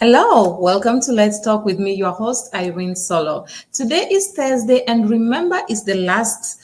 Hello, welcome to Let's Talk with me, your host, Irene Solo. Today is Thursday, and remember, it's the last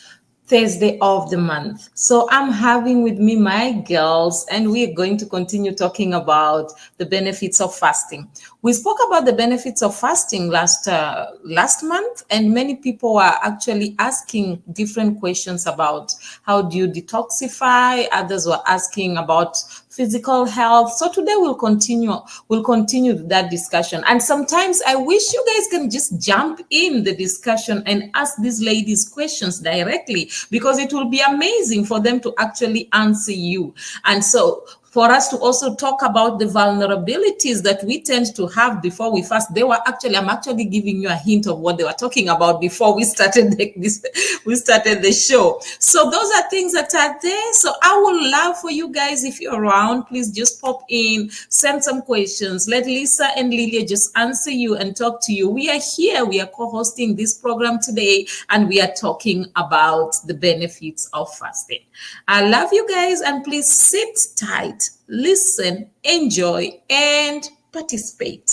Thursday of the month. So I'm having with me my girls, and we're going to continue talking about the benefits of fasting. We spoke about the benefits of fasting last month, and many people are actually asking different questions about how do you detoxify. Others were asking about physical health. So today we'll continue that discussion. And sometimes I wish you guys can just jump in the discussion and ask these ladies questions directly, because it will be amazing for them to actually answer you. And so for us to also talk about the vulnerabilities that we tend to have before we fast. I'm actually giving you a hint of what they were talking about before we started the show. So those are things that are there. So I would love for you guys, if you're around, please just pop in, send some questions. Let Lisa and Lilia just answer you and talk to you. We are here. We are co-hosting this program today, and we are talking about the benefits of fasting. I love you guys, and please sit tight, listen, enjoy, and participate.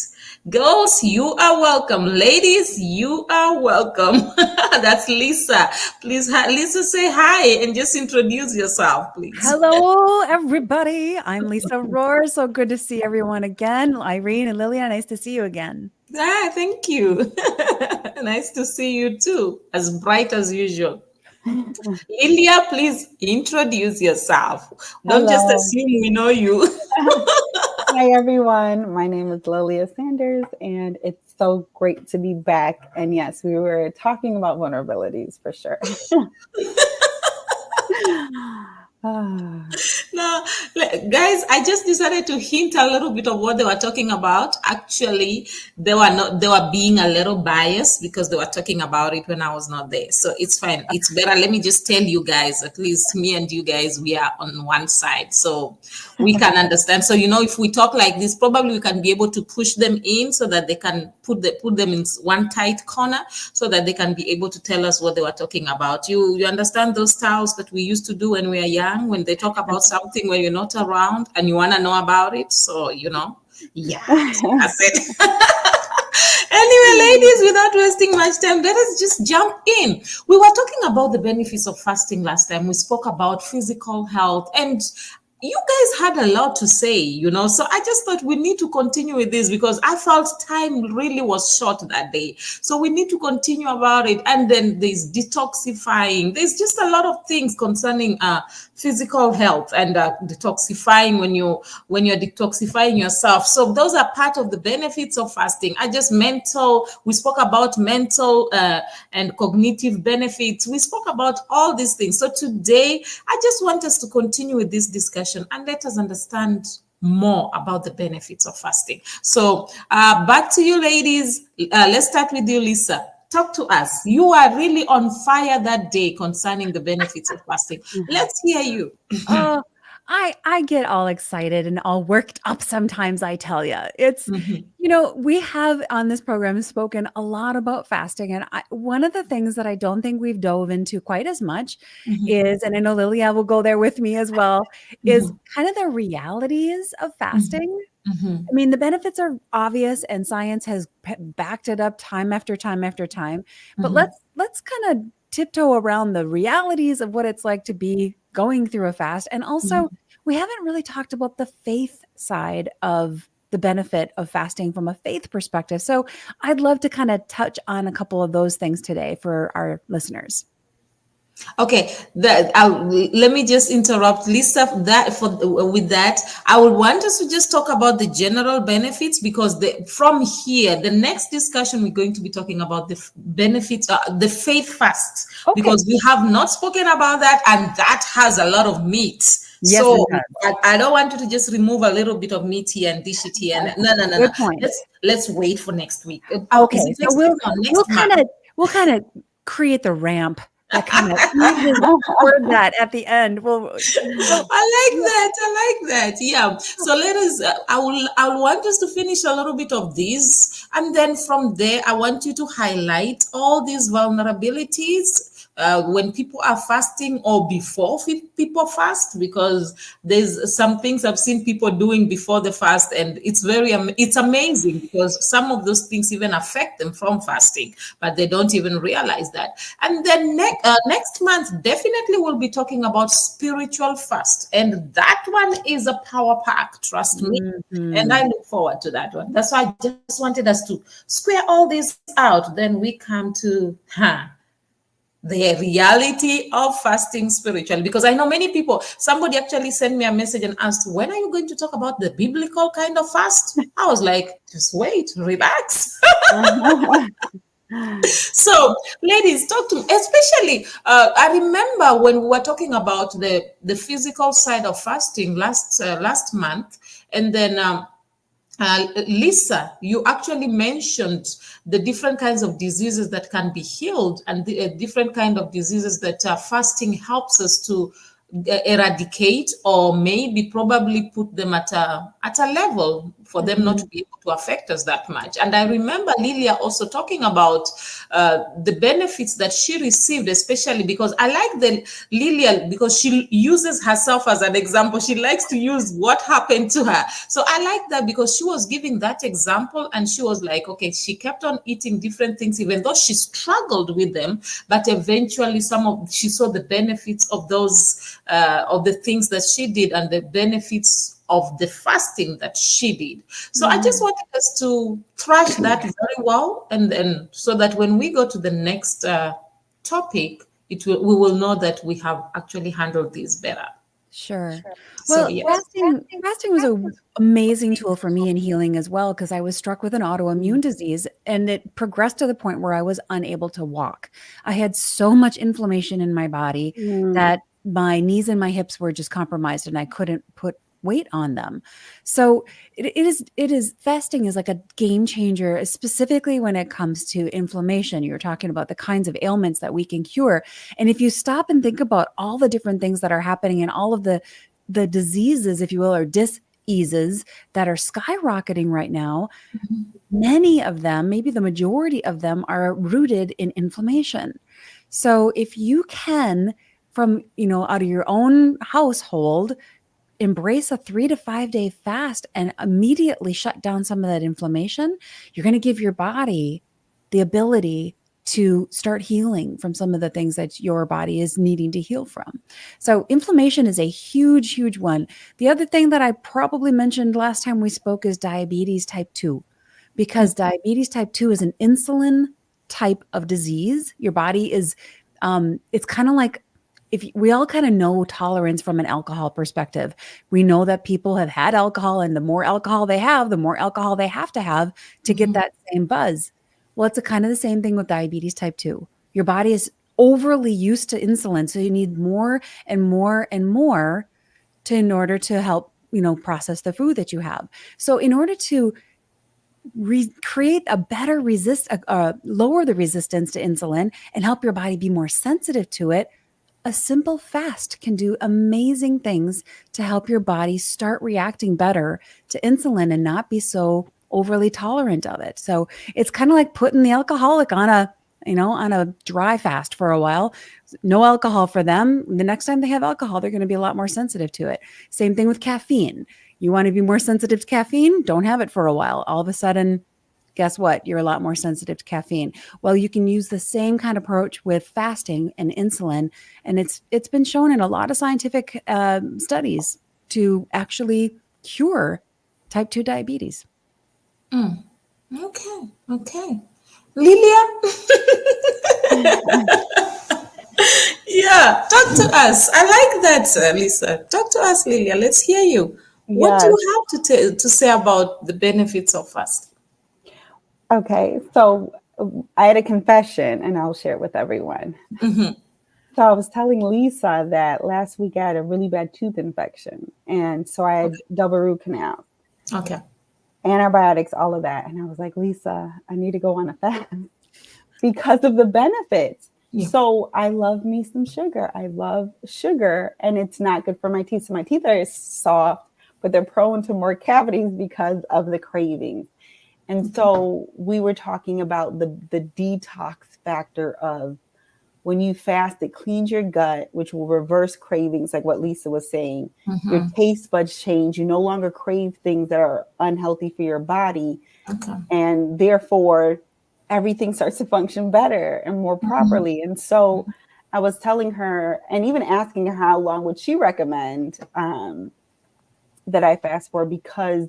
Girls, you are welcome. Ladies, you are welcome. That's Lisa. Please, Lisa, say hi and just introduce yourself, please. Hello, everybody. I'm Lisa Rohr. So good to see everyone again. Irene and Lilia, nice to see you again. Thank you. Nice to see you too. As bright as usual. Lilia, please introduce yourself. Don't just assume we know you. Hi, everyone. My name is Lilia Sanders, and it's so great to be back. And yes, we were talking about vulnerabilities for sure. No, guys, I just decided to hint a little bit of what they were talking about. Actually, they were being a little biased because they were talking about it when I was not there. So it's fine. It's better. Let me just tell you guys, at least me and you guys, we are on one side. So we can understand. So, if we talk like this, probably we can be able to push them in so that they can put them in one tight corner so that they can be able to tell us what they were talking about. You understand those styles that we used to do when we were young, when they talk about something when you're not around and you want to know about it. So, yeah, that's it. Anyway, ladies, without wasting much time, let us just jump in. We were talking about the benefits of fasting last time. We spoke about physical health, and you guys had a lot to say, so I just thought we need to continue with this because I felt time really was short that day. So we need to continue about it. And then there's detoxifying. There's just a lot of things concerning physical health and detoxifying when you're detoxifying yourself. So those are part of the benefits of fasting. We spoke about mental and cognitive benefits. We spoke about all these things. So today, I just want us to continue with this discussion and let us understand more about the benefits of fasting. So back to you, ladies. Let's start with you, Lisa. Talk to us. You are really on fire that day concerning the benefits of fasting. Let's hear you. I get all excited and all worked up sometimes, I tell you. It's, we have on this program spoken a lot about fasting. And one of the things that I don't think we've dove into quite as much is, and I know Lilia will go there with me as well, is kind of the realities of fasting. I mean, the benefits are obvious and science has backed it up time after time after time. But let's kind of tiptoe around the realities of what it's like to be going through a fast. And also, we haven't really talked about the faith side of the benefit of fasting from a faith perspective. So I'd love to kind of touch on a couple of those things today for our listeners. Okay, let me just interrupt, Lisa. With that, I would want us to just talk about the general benefits because from here, the next discussion we're going to be talking about the benefits, the faith fast, because we have not spoken about that, and that has a lot of meat. Yes, so I don't want you to just remove a little bit of meat here and dish it here. No. Good point. Let's wait for next week. Okay, so we'll kind of create the ramp. That kind of word that at the end. Well, I like that. Yeah. So let us. I want us to finish a little bit of this, and then from there, I want you to highlight all these vulnerabilities when people are fasting or before people fast, because there's some things I've seen people doing before the fast, and it's amazing because some of those things even affect them from fasting, but they don't even realize that. And then next month, definitely we'll be talking about spiritual fast, and that one is a power pack, trust me. And I look forward to that one. That's why I just wanted us to square all this out. Then we come to the reality of fasting spiritually, because I know many people, somebody actually sent me a message and asked, when are you going to talk about the biblical kind of fast? I was like, just wait, relax. So ladies, talk to me, especially I remember when we were talking about the physical side of fasting last month, and then Lisa, you actually mentioned the different kinds of diseases that can be healed, and the different kind of diseases that fasting helps us to eradicate, or maybe probably put them at a level for them not to be able to affect us that much. And I remember Lilia also talking about the benefits that she received, especially because I like the Lilia, because she uses herself as an example. She likes to use what happened to her. So I like that, because she was giving that example, and she was like, okay, she kept on eating different things, even though she struggled with them, but eventually she saw the benefits of those of the things that she did, and the benefits of the fasting that she did. So I just wanted us to thrash that very well, and so that when we go to the next topic, we will know that we have actually handled this better. Sure. So Well, yes. fasting was an amazing tool for me in healing as well, because I was struck with an autoimmune disease, and it progressed to the point where I was unable to walk. I had so much inflammation in my body that my knees and my hips were just compromised, and I couldn't put weight on them. So it is fasting is like a game changer, specifically when it comes to inflammation. You're talking about the kinds of ailments that we can cure. And if you stop and think about all the different things that are happening, and all of the diseases, if you will, or diseases that are skyrocketing right now, many of them, maybe the majority of them, are rooted in inflammation. So if you can, from, out of your own household, embrace a 3 to 5 day fast and immediately shut down some of that inflammation, you're going to give your body the ability to start healing from some of the things that your body is needing to heal from. So inflammation is a huge, huge one. The other thing that I probably mentioned last time we spoke is diabetes type 2, because diabetes type 2 is an insulin type of disease. Your body is, it's kind of like, if we all kind of know tolerance from an alcohol perspective. We know that people have had alcohol, and the more alcohol they have, the more alcohol they have to get that same buzz. Well, it's kind of the same thing with diabetes type 2. Your body is overly used to insulin, so you need more and more and more in order to help, process the food that you have. So in order to create a better lower the resistance to insulin and help your body be more sensitive to it, a simple fast can do amazing things to help your body start reacting better to insulin and not be so overly tolerant of it. So it's kind of like putting the alcoholic on a dry fast for a while. No alcohol for them. The next time they have alcohol, they're going to be a lot more sensitive to it. Same thing with caffeine. You want to be more sensitive to caffeine? Don't have it for a while. All of a sudden, guess what? You're a lot more sensitive to caffeine. Well, you can use the same kind of approach with fasting and insulin, and it's been shown in a lot of scientific studies to actually cure type 2 diabetes. Okay. Lilia? Yeah, talk to us. I like that, Lisa. Talk to us, Lilia. Let's hear you. What do you have to say about the benefits of fasting? Okay, so I had a confession, and I'll share it with everyone. So I was telling Lisa that last week I had a really bad tooth infection, and so I had double root canal. Okay. Antibiotics, all of that. And I was like, Lisa, I need to go on a fast because of the benefits. Yeah. So I love me some sugar. I love sugar, and it's not good for my teeth. So my teeth are soft, but they're prone to more cavities because of the cravings. And so we were talking about the detox factor of when you fast, it cleans your gut, which will reverse cravings, like what Lisa was saying. Your taste buds change. You no longer crave things that are unhealthy for your body. Okay. And therefore, everything starts to function better and more properly. And so I was telling her, and even asking her how long would she recommend that I fast for, because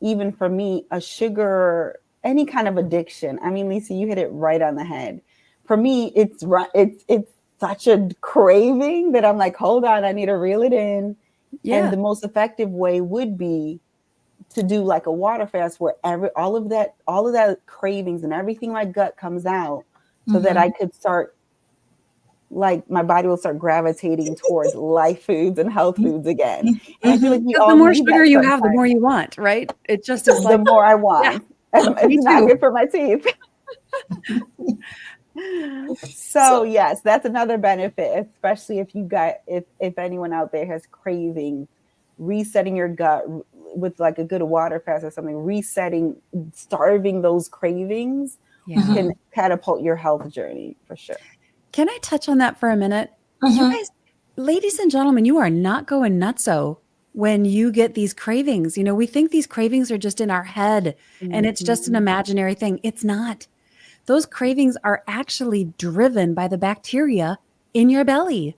even for me, a sugar, any kind of addiction, I mean, Lisa, you hit it right on the head. For me, it's such a craving that I'm like, hold on, I need to reel it in. Yeah. And the most effective way would be to do like a water fast where all of that cravings and everything my gut comes out, so that I could start, like, my body will start gravitating towards life foods and health foods again. And I feel like we all the more need sugar that you have, the sometimes. more you want, right? It just is The like, more I want. me It's not too. good for my teeth. So yes, that's another benefit, especially if you got, if anyone out there has cravings, resetting your gut with like a good water fast or something, starving those cravings can catapult your health journey for sure. Can I touch on that for a minute? You guys, ladies and gentlemen, you are not going nutso when you get these cravings. You know, we think these cravings are just in our head and it's just an imaginary thing. It's not. Those cravings are actually driven by the bacteria in your belly.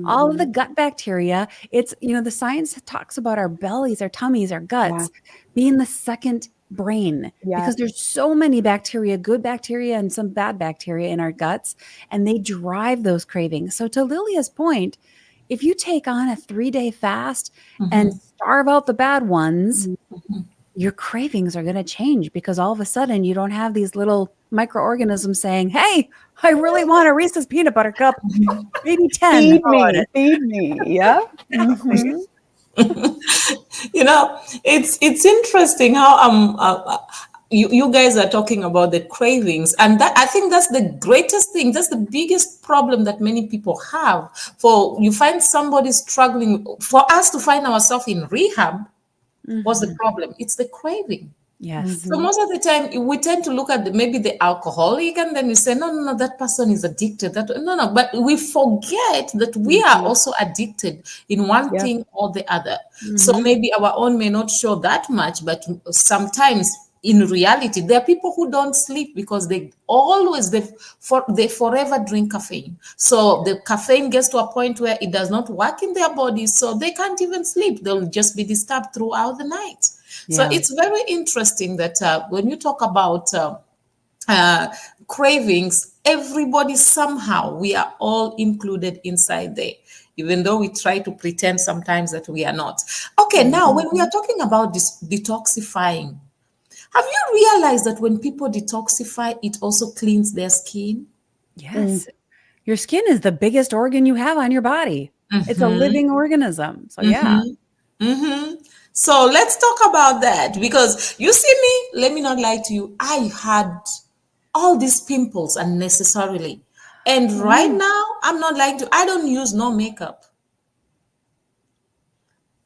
All of the gut bacteria. It's, you know, the science talks about our bellies, our tummies, our guts being the second brain, because there's so many bacteria, good bacteria and some bad bacteria in our guts, and they drive those cravings. So to Lilia's point, if you take on a 3-day fast and starve out the bad ones, your cravings are going to change, because all of a sudden you don't have these little microorganisms saying, hey, I really want a Reese's peanut butter cup, maybe 10. Feed me. Yeah. You know, it's interesting how you guys are talking about the cravings, and that, I think that's the greatest thing. That's the biggest problem that many people have. For you find somebody struggling, for us to find ourselves in rehab, what's the problem? It's the craving. Yes. So most of the time we tend to look at maybe the alcoholic, and then we say, no, that person is addicted. No, but we forget that we are also addicted in one thing or the other. So maybe our own may not show that much, but sometimes in reality, there are people who don't sleep because they forever drink caffeine. So the caffeine gets to a point where it does not work in their bodies, so they can't even sleep. They'll just be disturbed throughout the night. So it's very interesting that when you talk about cravings, everybody somehow, we are all included inside there, even though we try to pretend sometimes that we are not. Okay, now when we are talking about this detoxifying, have you realized that when people detoxify, it also cleans their skin? Yes. Your skin is the biggest organ you have on your body. It's a living organism. So yeah. So let's talk about that, because you see me, let me not lie to you, I had all these pimples unnecessarily. And right now, I'm not lying to you, I don't use no makeup.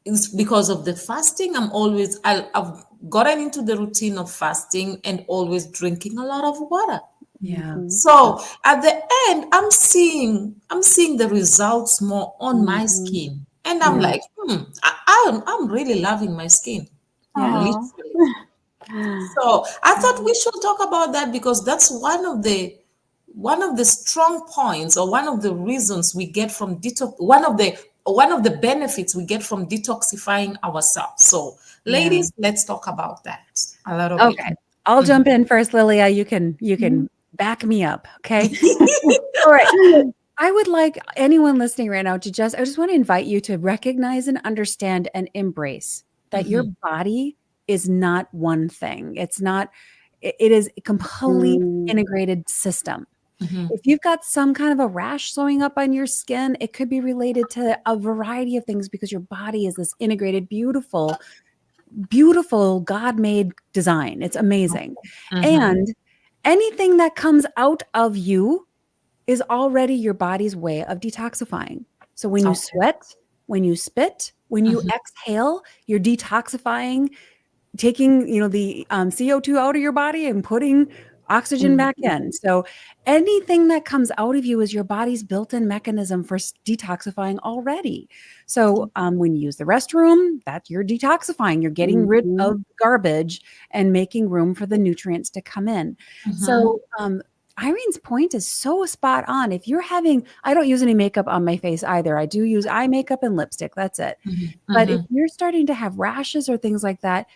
It's because of the fasting. I've gotten into the routine of fasting and always drinking a lot of water. Yeah. So at the end, I'm seeing the results more on my skin. And I'm like, I'm really loving my skin. Literally. So I thought we should talk about that, because that's one of the strong points, or one of the reasons we get from detox, one of the benefits we get from detoxifying ourselves. So ladies, let's talk about that a little bit. Okay. I'll jump in first, Lilia. You can back me up. Okay. All right. I would like anyone listening right now to I just want to invite you to recognize and understand and embrace that your body is not one thing. It is a complete integrated system. If you've got some kind of a rash showing up on your skin, it could be related to a variety of things, because your body is this integrated, beautiful God-made design. It's amazing. And anything that comes out of you is already your body's way of detoxifying. So when you sweat, when you spit, when you exhale, you're detoxifying, taking, the CO2 out of your body and putting oxygen back in. So anything that comes out of you is your body's built-in mechanism for detoxifying already. So when you use the restroom, that's you're detoxifying. You're getting rid of garbage and making room for the nutrients to come in. So Irene's point is so spot on. If you're having, I don't use any makeup on my face either. I do use eye makeup and lipstick. That's it. But if you're starting to have rashes or things like that,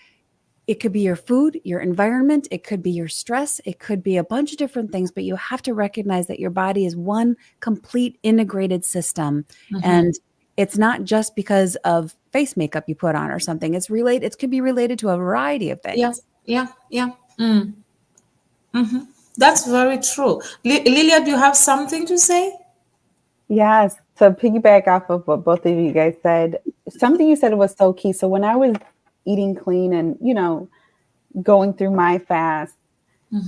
it could be your food, your environment. It could be your stress. It could be a bunch of different things, but you have to recognize that your body is one complete integrated system. And it's not just because of face makeup you put on or something. It's related. It could be related to a variety of things. Yeah. That's very true. Lilia, do you have something to say? Yes. To piggyback off of what both of you guys said, something you said was so key. So when I was eating clean and, going through my fast,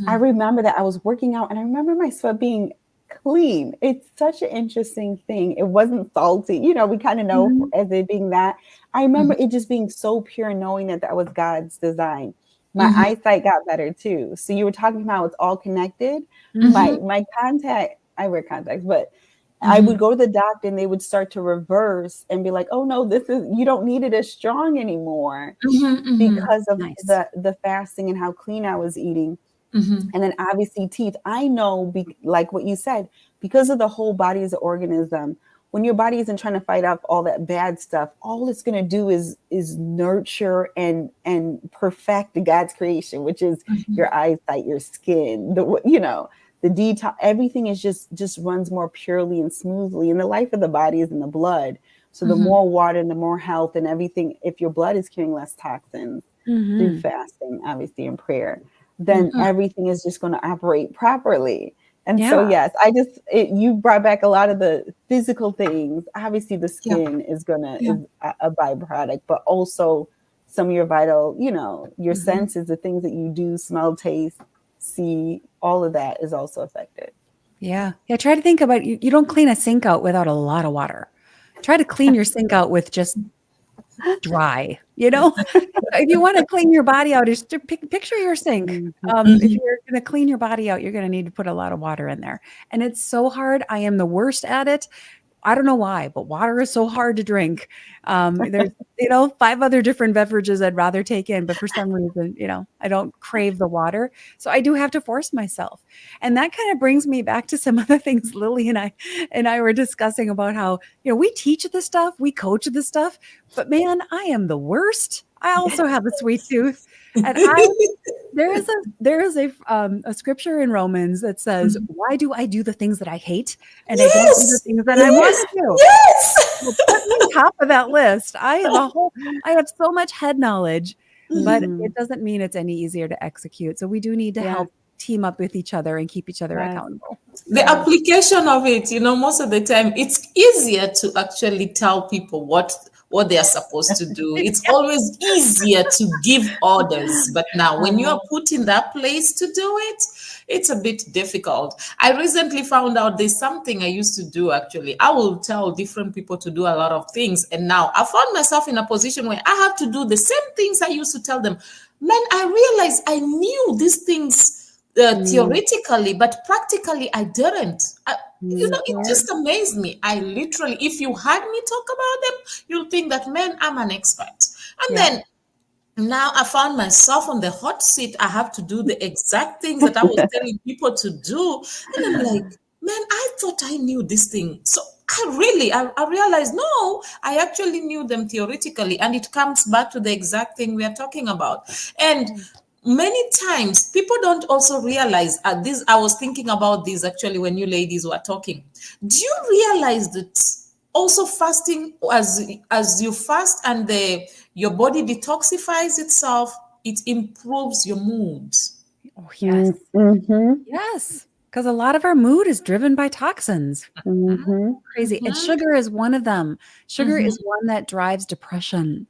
I remember that I was working out and I remember my sweat being clean. It's such an interesting thing. It wasn't salty. We kind of know as it being that. I remember it just being so pure, knowing that was God's design. My eyesight got better too. So you were talking about it's all connected. My contact, I wear contacts, but I would go to the doctor and they would start to reverse and be like, oh no, you don't need it as strong anymore because of the fasting and how clean I was eating. And then obviously teeth. I know, like what you said, because of the whole body as an organism, when your body isn't trying to fight off all that bad stuff, all it's going to do is nurture and perfect God's creation, which is your eyesight, your skin, the detox, everything is just runs more purely and smoothly. And the life of the body is in the blood. So the more water and the more health and everything, if your blood is carrying less toxins through fasting, obviously in prayer, then everything is just going to operate properly. And so, yes, you brought back a lot of the physical things. Obviously the skin is a byproduct, but also some of your vital, your senses, the things that you do, smell, taste, see, all of that is also affected. Yeah. Try to think about you don't clean a sink out without a lot of water. Try to clean your sink out with just dry, if you want to clean your body out, just picture your sink. If you're going to clean your body out, you're going to need to put a lot of water in there. And it's so hard. I am the worst at it. I don't know why, but water is so hard to drink. There's, 5 other different beverages I'd rather take in, but for some reason, I don't crave the water. So I do have to force myself. And that kind of brings me back to some other things Lily and I were discussing about how, we teach this stuff, we coach this stuff, but man, I am the worst. I also have a sweet tooth. And there is a scripture in Romans that says, why do I do the things that I hate? And I don't do the things that I want to do. Yes. Well, put me on top of that list. I have so much head knowledge, but it doesn't mean it's any easier to execute. So we do need to help team up with each other and keep each other accountable. The application of it, most of the time, it's easier to actually tell people what they are supposed to do. It's always easier to give orders. But now when you are put in that place to do it, it's a bit difficult. I recently found out there's something I used to do, actually. I will tell different people to do a lot of things. And now I found myself in a position where I have to do the same things I used to tell them. Man, I realized I knew these things theoretically, but practically I didn't. It just amazed me. I literally, if you had me talk about them, you'll think that, man, I'm an expert. And then now I found myself on the hot seat. I have to do the exact things that I was telling people to do. And I'm like, man, I thought I knew this thing. So I realized, no, I actually knew them theoretically. And it comes back to the exact thing we are talking about. And many times people don't also realize this. I was thinking about this actually when you ladies were talking. Do you realize that also fasting, as you fast and your body detoxifies itself, it improves your mood? Oh, yes. Yes. Because a lot of our mood is driven by toxins. Crazy. And sugar is one of them. Sugar is one that drives depression.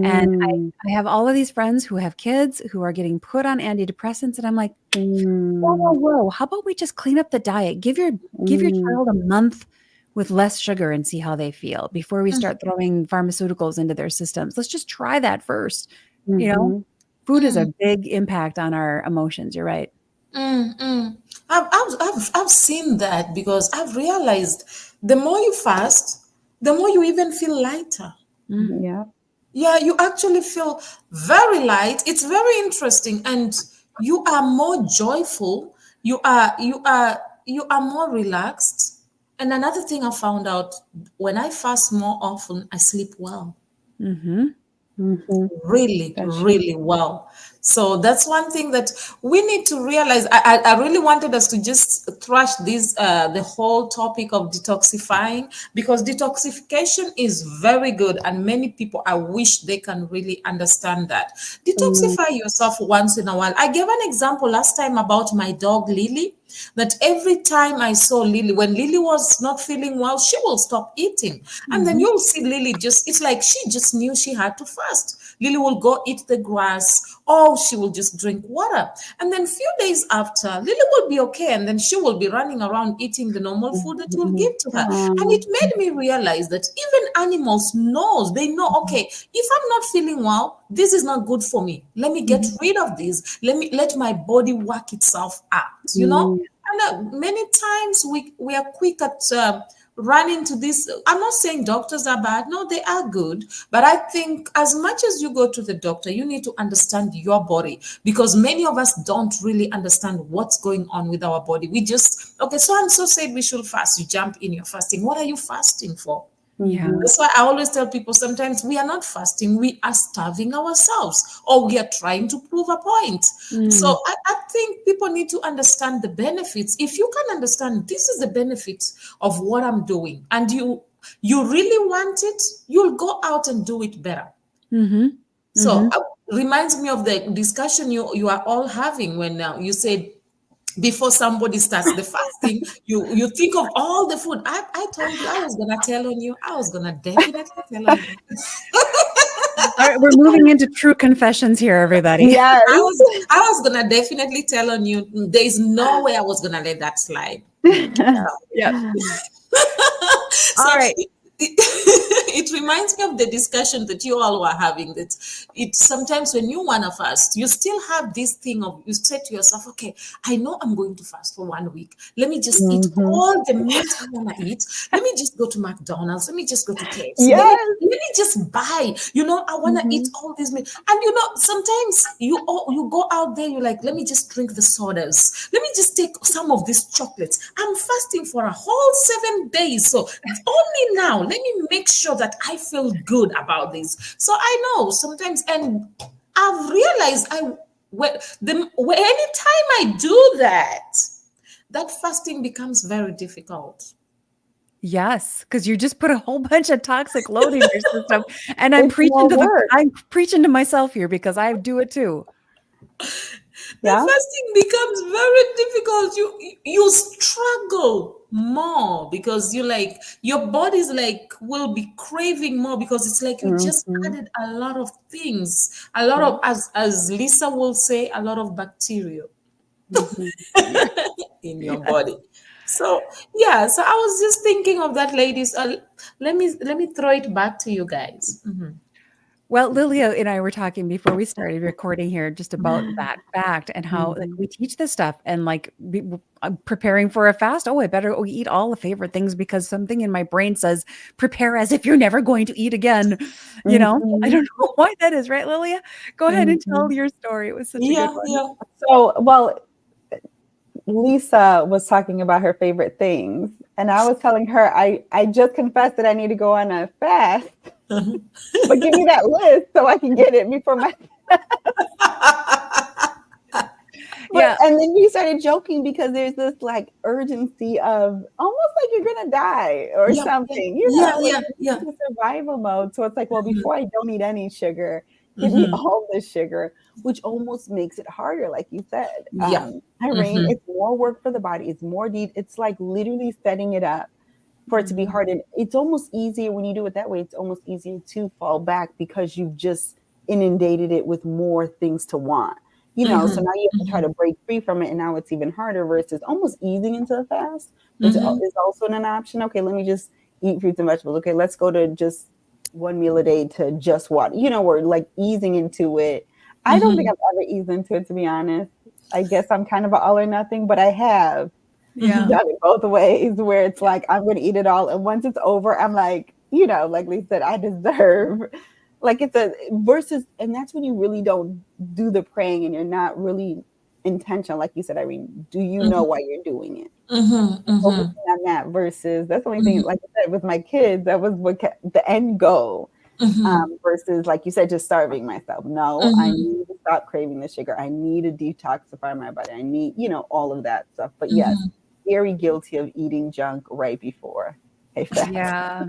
And I have all of these friends who have kids who are getting put on antidepressants. And I'm like, whoa. How about we just clean up the diet? Give your child a month with less sugar and see how they feel before we start throwing pharmaceuticals into their systems. Let's just try that first. Food is a big impact on our emotions. You're right. Mm. I've seen that because I've realized the more you fast, the more you even feel lighter. Yeah. Yeah, you actually feel very light. It's very interesting, and you are more joyful. You are more relaxed. And another thing I found out, when I fast more often, I sleep well, Mm-hmm. Mm-hmm. really, That's true. really well. So that's one thing that we need to realize. I really wanted us to just thrash this the whole topic of detoxifying, because detoxification is very good, and many people, I wish they can really understand that. Mm-hmm. Detoxify yourself once in a while. I gave an example last time about my dog Lily, that every time I saw Lily, when Lily was not feeling well, she will stop eating. And then you'll see Lily just, it's like she just knew she had to fast. Lily will go eat the grass, or she will just drink water. And then few days after, Lily will be okay. And then she will be running around eating the normal food that you'll give to her. And it made me realize that even animals knows, they know, okay, if I'm not feeling well, this is not good for me. Let me get rid of this. Let my body work itself out. And many times we are quick at running to this. I'm not saying doctors are bad. No, they are good. But I think as much as you go to the doctor, you need to understand your body, because many of us don't really understand what's going on with our body. We just, okay, so and so said we should fast. You jump in, you're fasting. What are you fasting for? Yeah. That's why I always tell people, sometimes we are not fasting, we are starving ourselves, or we are trying to prove a point. So Mm. I think people need to understand the benefits. If you can understand this is the benefits of what I'm doing, and you really want it, you'll go out and do it better. Mm-hmm. So reminds me of the discussion you are all having when you said, before somebody starts the fasting, you think of all the food. I told you I was gonna tell on you. I was gonna definitely tell on you. All right, we're moving into true confessions here, everybody. Yes. I was gonna definitely tell on you. There is no way I was gonna let that slide. Yep. So All right. it reminds me of the discussion that you all were having, that it sometimes when you want to fast, you still have this thing of, you say to yourself, okay, I know I'm going to fast for 1 week. Let me just eat all the meat I want to eat. Let me just go to McDonald's. Let me just go to KFC. Let me, Yes. let me just buy, I want to eat all these meat. And sometimes you go out there, you're like, let me just drink the sodas. Let me just take some of these chocolates. I'm fasting for a whole 7 days. So only now, let me make sure that I feel good about this. So I know sometimes, and I've realized anytime I do that, that fasting becomes very difficult. Yes, because you just put a whole bunch of toxic load in your system. And I'm It's more work. I'm preaching to myself here because I do it too. The Yeah. fasting becomes very difficult. You struggle more, because your body's will be craving more, because it's like you just Mm-hmm. added a lot of things, a lot of, as Lisa will say, a lot of bacteria Mm-hmm. Yeah. in your body. So yeah, so I was just thinking of that, ladies. Let me throw it back to you guys. Well, Lilia and I were talking before we started recording here just about that fact and how we teach this stuff and preparing for a fast. Oh, I better eat all the favorite things because something in my brain says prepare as if you're never going to eat again. I Mm-hmm. don't know why that is, right, Lilia? Go ahead and Mm-hmm. tell your story. It was such a good Yeah, one. yeah. So, well, Lisa was talking about her favorite things, and I was telling her I just confessed that I need to go on a fast, but give me that list so I can get it before my. Yeah. And then you started joking because there's this like urgency of almost like you're gonna die or Yeah, something, yeah, like yeah, yeah. the survival mode. So it's like, well, before I don't eat any sugar, give me all the sugar, which almost makes it harder, like you said. Yeah. Irene, it's more work for the body. It's more deep. It's like literally setting it up for it to be hard. And it's almost easier when you do it that way. It's almost easier to fall back because you've just inundated it with more things to want. So now you have to try to break free from it, and now it's even harder versus almost easing into the fast, which is also an option. Okay, let me just eat fruits and vegetables. Okay, let's go to just one meal a day to just water. We're like easing into it. I don't think I've ever eased into it, to be honest. I guess I'm kind of an all or nothing, but I have Yeah. done it both ways where it's like, I'm going to eat it all. And once it's over, I'm like, like Lisa said, I deserve, like it's a versus, and that's when you really don't do the praying and you're not really intentional. Like you said, Irene, do you know why you're doing it? Focusing on that versus that's the only thing, like I said, with my kids, that was what the end goal. Versus, like you said, just starving myself. No, I need to stop craving the sugar. I need to detoxify my body. I need, all of that stuff. But yes, very guilty of eating junk right before a fast. Yeah.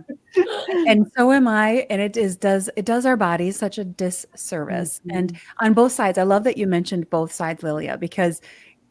And so am I. And it does our bodies such a disservice. And on both sides, I love that you mentioned both sides, Lilia, because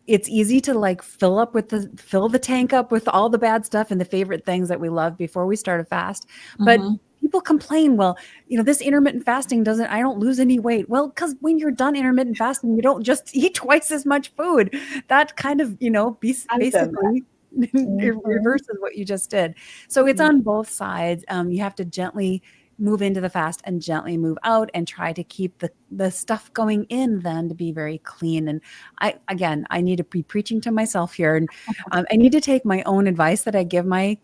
it's easy to like fill the tank up with all the bad stuff and the favorite things that we love before we start a fast. But people complain, well, this intermittent fasting I don't lose any weight. Well, because when you're done intermittent fasting, you don't just eat twice as much food. That kind of, basically it reverses what you just did. So it's on both sides. You have to gently move into the fast and gently move out and try to keep the stuff going in then to be very clean. And I need to be preaching to myself here. And I need to take my own advice that I give my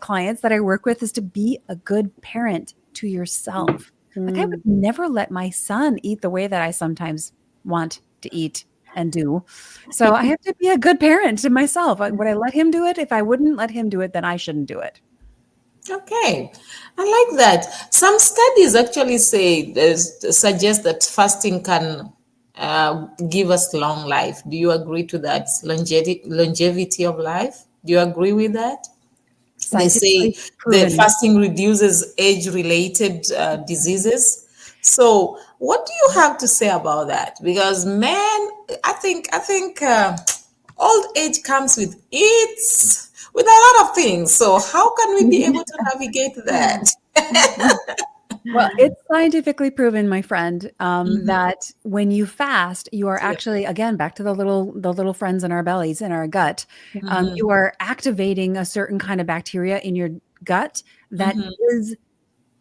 clients that I work with is to be a good parent to yourself. Like I would never let my son eat the way that I sometimes want to eat and do. So I have to be a good parent to myself. Would I let him do it? If I wouldn't let him do it, then I shouldn't do it. Okay, I like that. Some studies actually suggest that fasting can give us long life. Do you agree to that? Longevity of life. Do you agree with that? They say that fasting reduces age-related diseases. So, what do you have to say about that? Because, man, I think old age comes with a lot of things. So how can we be able to navigate that? Well, it's scientifically proven, my friend, that when you fast, you are actually, again, back to the little friends in our bellies, in our gut, you are activating a certain kind of bacteria in your gut that is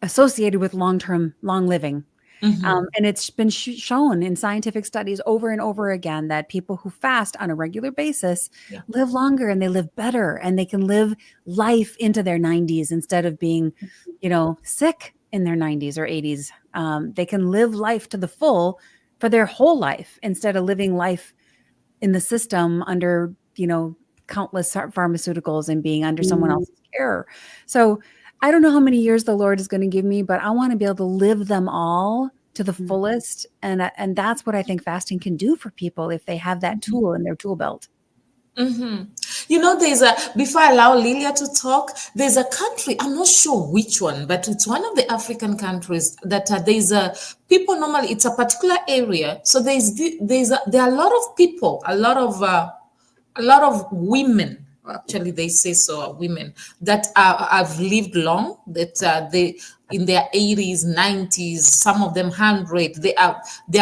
associated with long living. And it's been shown in scientific studies over and over again that people who fast on a regular basis live longer and they live better and they can live life into their 90s instead of being, sick in their 90s or 80s. They can live life to the full for their whole life instead of living life in the system under, countless pharmaceuticals and being under someone else's care. So I don't know how many years the Lord is going to give me, but I want to be able to live them all to the fullest. And that's what I think fasting can do for people if they have that tool in their tool belt. Before I allow Lilia to talk, there's a country, I'm not sure which one, but it's one of the African countries that people normally, it's a particular area. So there are a lot of people, a lot of women, actually they say so, women that have lived long, that they in their 80s, 90s, some of them 100. There are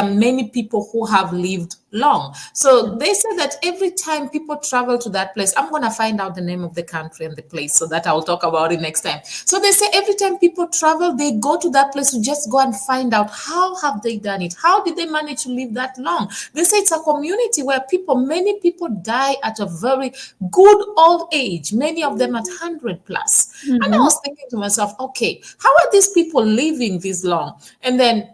many people who have lived long. So they say that every time people travel to that place, I'm going to find out the name of the country and the place so that I'll talk about it next time. So they say every time people travel, they go to that place to just go and find out how have they done it? How did they manage to live that long? They say it's a community where many people die at a very good old age, many of them at 100 plus. And I was thinking to myself, okay, how are these people living this long? And then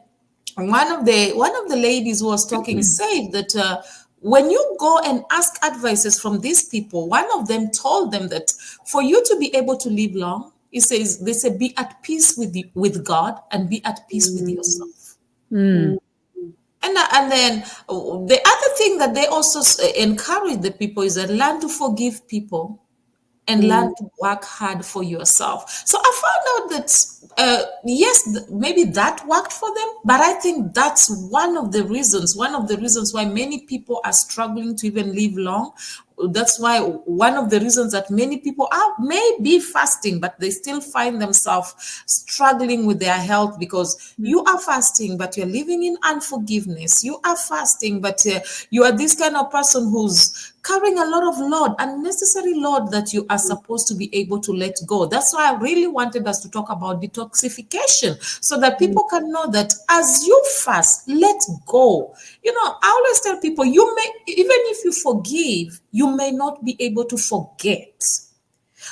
one of the ladies who was talking said that when you go and ask advices from these people, one of them told them that for you to be able to live long, they say be at peace with God and be at peace with yourself. And then the other thing that they also encourage the people is that learn to forgive people and learn to work hard for yourself. So I found out that, yes, maybe that worked for them, but I think that's one of the reasons why many people are struggling to even live long. That's why one of the reasons that many people may be fasting, but they still find themselves struggling with their health because you are fasting, but you're living in unforgiveness. You are fasting, but you are this kind of person who's carrying a lot of load, unnecessary load that you are supposed to be able to let go. That's why I really wanted us to talk about detoxification, so that people can know that as you fast, let go. I always tell people, you may, even if you forgive, you may not be able to forget.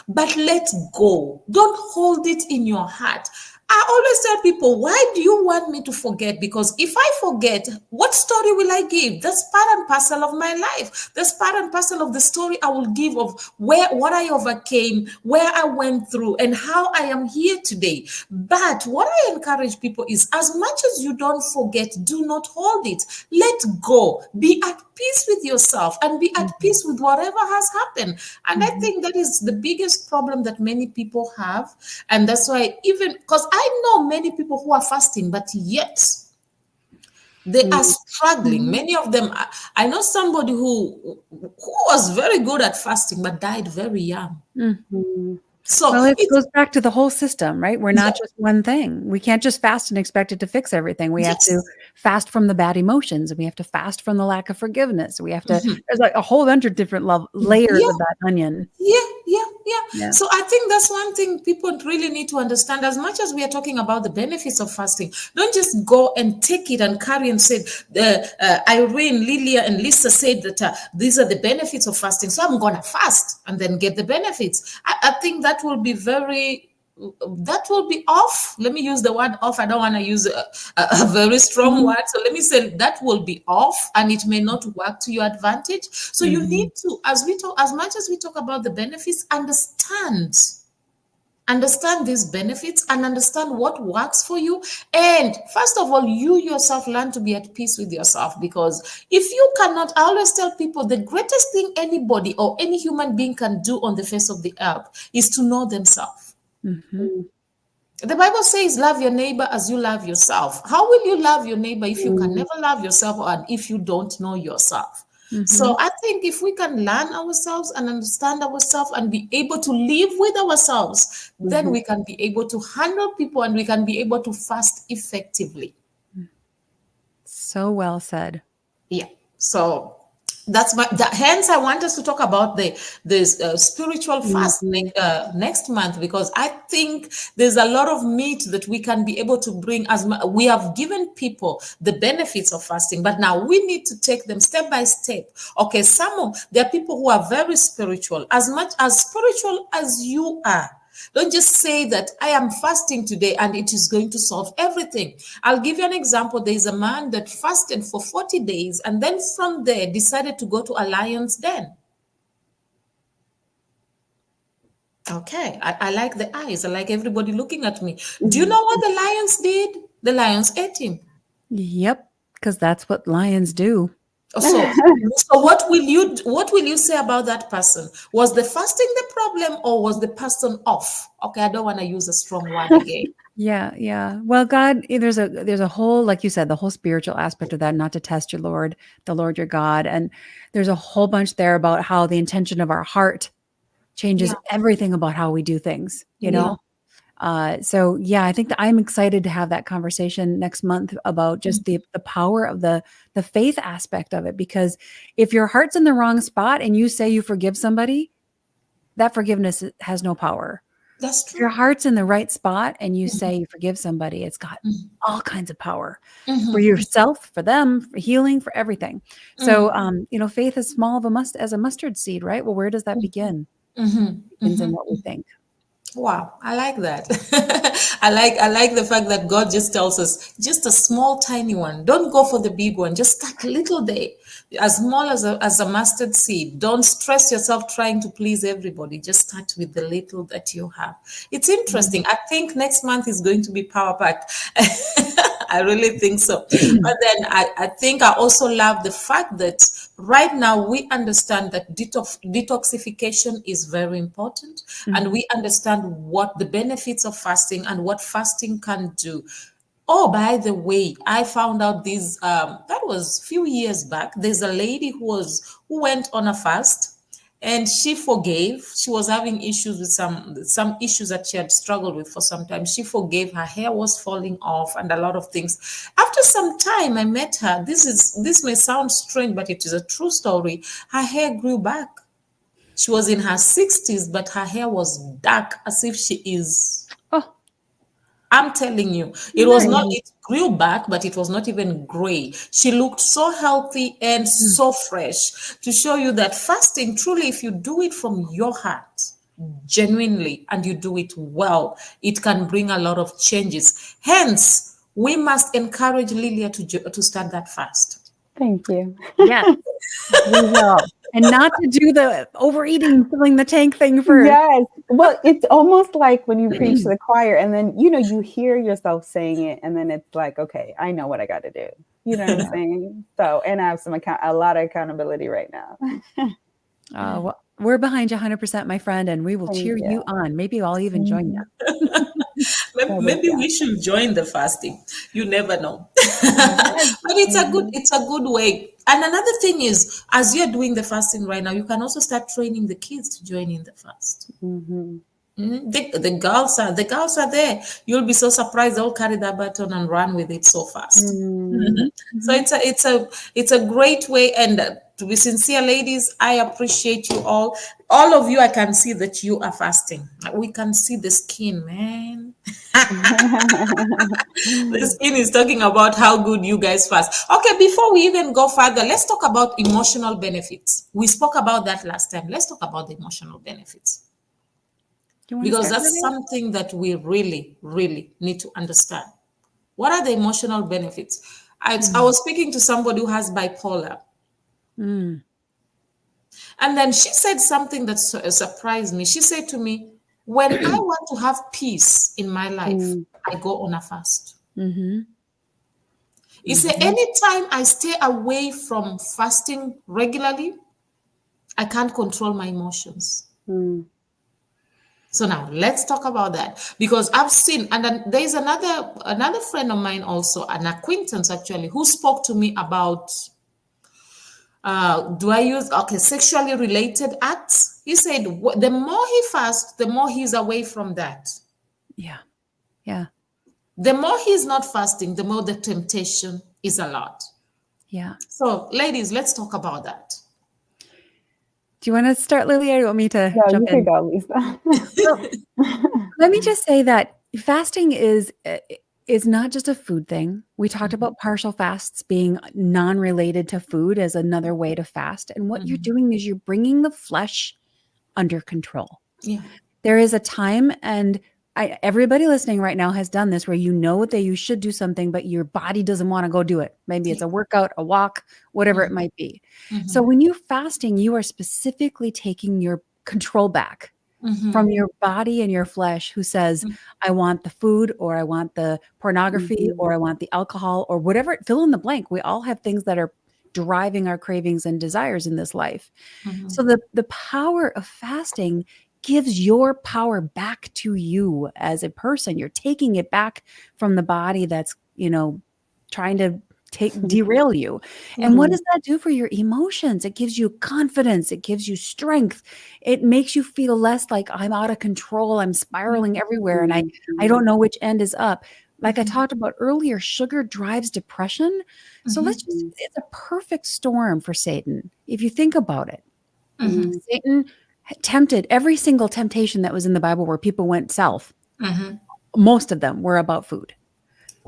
But let go. Don't hold it in your heart. I always tell people, why do you want me to forget? Because if I forget, what story will I give? That's part and parcel of my life. That's part and parcel of the story I will give of what I overcame, where I went through, and how I am here today. But what I encourage people is, as much as you don't forget, do not hold it. Let go. Be at peace with yourself and be at peace with whatever has happened. And I think that is the biggest problem that many people have. And that's why, even because I know many people who are fasting, but yet they are struggling. Many of them, I know somebody who was very good at fasting, but died very young. So well, it goes back to the whole system, right? We're not just one thing. We can't just fast and expect it to fix everything. We have to fast from the bad emotions, and we have to fast from the lack of forgiveness. We have to, there's like a whole bunch of different layers of that onion. Yeah. So I think that's one thing people really need to understand. As much as we are talking about the benefits of fasting, don't just go and take it and carry and say, Irene, Lilia, and Lisa said that these are the benefits of fasting, so I'm going to fast and then get the benefits. I think that will be off. Let me use the word off. I don't want to use a very strong word. So let me say that will be off, and it may not work to your advantage. So you need to, as much as we talk about the benefits, understand these benefits and understand what works for you. And first of all, you yourself learn to be at peace with yourself, because if you cannot, I always tell people, the greatest thing anybody or any human being can do on the face of the earth is to know themselves. The Bible says, love your neighbor as you love yourself. How will you love your neighbor if you can never love yourself, and if you don't know yourself? So I think if we can learn ourselves and understand ourselves and be able to live with ourselves, then we can be able to handle people, and we can be able to fast effectively. So well said. Yeah. So hence I want us to talk about the spiritual fast next month, because I think there's a lot of meat that we can be able to bring. We have given people the benefits of fasting, but now we need to take them step by step. Okay, there are people who are very spiritual, as much as spiritual as you are. Don't just say that I am fasting today and it is going to solve everything. I'll give you an example. There is a man that fasted for 40 days and then from there decided to go to a lion's den. Okay, I like the eyes. I like everybody looking at me. Do you know what the lions did? The lions ate him. Yep, because that's what lions do. So what will you say about that person? Was the fasting the problem, or was the person off? Okay, I don't want to use a strong word again. Yeah. Well, God, there's a whole, like you said, the whole spiritual aspect of that, not to test the Lord your God. And there's a whole bunch there about how the intention of our heart changes everything about how we do things, you know? So yeah, I think that I'm excited to have that conversation next month about just the power of the faith aspect of it, because if your heart's in the wrong spot and you say you forgive somebody, that forgiveness has no power. That's true. If your heart's in the right spot and you say you forgive somebody, it's got all kinds of power for yourself, for them, for healing, for everything. So, faith is small as a mustard seed, right? Well, where does that begin? It begins in what we think. Wow, I like that. I like the fact that God just tells us just a small, tiny one. Don't go for the big one. Just start little day, as small as a mustard seed. Don't stress yourself trying to please everybody. Just start with the little that you have. It's interesting. I think next month is going to be power packed. I really think so. But then I think I also love the fact that right now we understand that detoxification is very important, and we understand what the benefits of fasting and what fasting can do. Oh, by the way, I found out that was a few years back. There's a lady who went on a fast, and she forgave. She was having issues with some issues that she had struggled with for some time. She forgave. Her hair was falling off and a lot of things. After some time, I met her. This may sound strange, but it is a true story. Her hair grew back. She was in her 60s, but her hair was dark as if she is. Oh, I'm telling you, it was not, it grew back, but it was not even gray. She looked so healthy and so fresh, to show you that fasting, truly, if you do it from your heart, genuinely, and you do it well, it can bring a lot of changes. Hence, we must encourage Lilia to start that fast. Thank you. yes, we will. And not to do the overeating, filling the tank thing first. Yes. Well, it's almost like when you preach to the choir and then, you hear yourself saying it and then it's like, okay, I know what I got to do. You know what I'm saying? So, and I have a lot of accountability right now. Well, we're behind you 100%, my friend, and we will cheer you on. Maybe I'll even join you. Maybe we should join the fasting. You never know. But it's a good way. And another thing is, as you're doing the fasting right now, you can also start training the kids to join in the fast. The girls are there. You'll be so surprised. They'll carry that baton and run with it so fast. So it's a great way. And to be sincere, ladies, I appreciate you all. All of you, I can see that you are fasting. We can see the skin, man. The skin is talking about how good you guys fast. Okay, before we even go further, let's talk about emotional benefits. We spoke about that last time. Let's talk about the emotional benefits. Because that's something that we really, really need to understand. What are the emotional benefits? I was speaking to somebody who has bipolar. And then she said something that surprised me. She said to me, when I want to have peace in my life, I go on a fast. You say, anytime I stay away from fasting regularly, I can't control my emotions. So now let's talk about that, because I've seen, and then there's another friend of mine also, an acquaintance actually, who spoke to me about sexually related acts. He said the more he fasts, the more he's away from that. Yeah. The more he's not fasting, the more the temptation is a lot. Yeah. So ladies, let's talk about that. Do you want to start, Lilia, or do you want me to jump in? You can go, Lisa. Let me just say that fasting is not just a food thing. We talked about partial fasts being non-related to food as another way to fast. And what you're doing is you're bringing the flesh under control. Yeah. There is a time, and everybody listening right now has done this, where you know that you should do something, but your body doesn't want to go do it. Maybe it's a workout, a walk, whatever it might be. So when you're fasting, you are specifically taking your control back from your body and your flesh, who says, I want the food, or I want the pornography, or I want the alcohol, or whatever, fill in the blank. We all have things that are driving our cravings and desires in this life. So the power of fasting gives your power back to you as a person. You're taking it back from the body that's, trying to derail you. And what does that do for your emotions? It gives you confidence. It gives you strength. It makes you feel less like I'm out of control. I'm spiraling everywhere and I don't know which end is up. Like I talked about earlier, sugar drives depression. So it's a perfect storm for Satan, if you think about it. Satan tempted every single temptation that was in the Bible where people went south. Most of them were about food.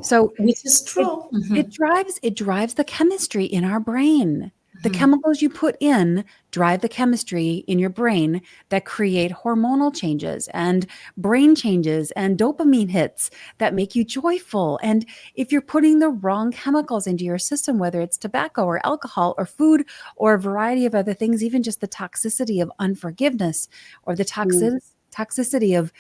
So which is true. It drives the chemistry in our brain. The chemicals you put in drive the chemistry in your brain that create hormonal changes and brain changes and dopamine hits that make you joyful. And if you're putting the wrong chemicals into your system, whether it's tobacco or alcohol or food or a variety of other things, even just the toxicity of unforgiveness or the toxicity of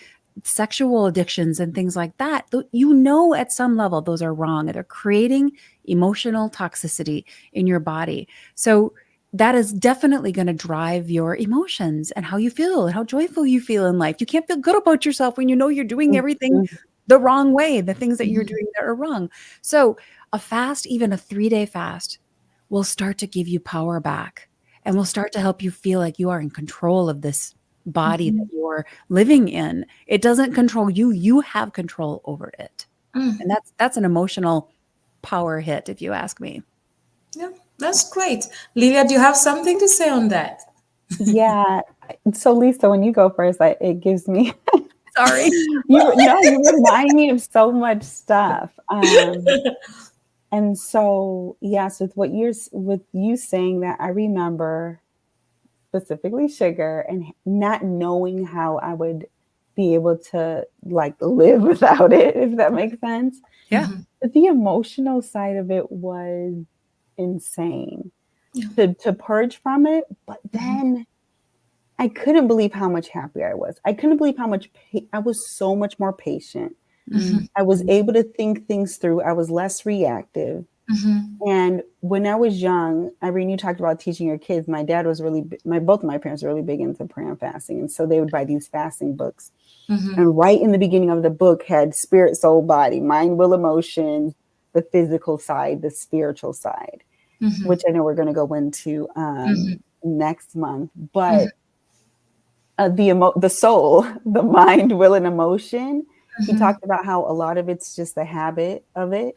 sexual addictions and things like that, at some level those are wrong. They're creating emotional toxicity in your body. So that is definitely going to drive your emotions and how you feel and how joyful you feel in life. You can't feel good about yourself when you know you're doing everything the wrong way, the things that you're doing that are wrong. So a fast, even a 3-day fast, will start to give you power back. and will start to help you feel like you are in control of this body that you're living in. It doesn't control you. You have control over it. And that's an emotional power hit, if you ask me. Yeah, that's great. Lilia, do you have something to say on that? Yeah. So Lisa, when you go first, it gives me Sorry. you remind me of so much stuff. And so yes, with you saying that, I remember specifically sugar and not knowing how I would be able to like live without it, if that makes sense. Yeah. But the emotional side of it was insane to purge from it. But then I couldn't believe how much happier I was. I couldn't believe how much I was so much more patient. I was able to think things through. I was less reactive. And when I was young, Irene, you talked about teaching your kids. My dad was both of my parents were really big into prayer and fasting. And so they would buy these fasting books. And right in the beginning of the book had spirit, soul, body, mind, will, emotion, the physical side, the spiritual side, which I know we're going to go into next month. But the soul, the mind, will, and emotion, he talked about how a lot of it's just the habit of it,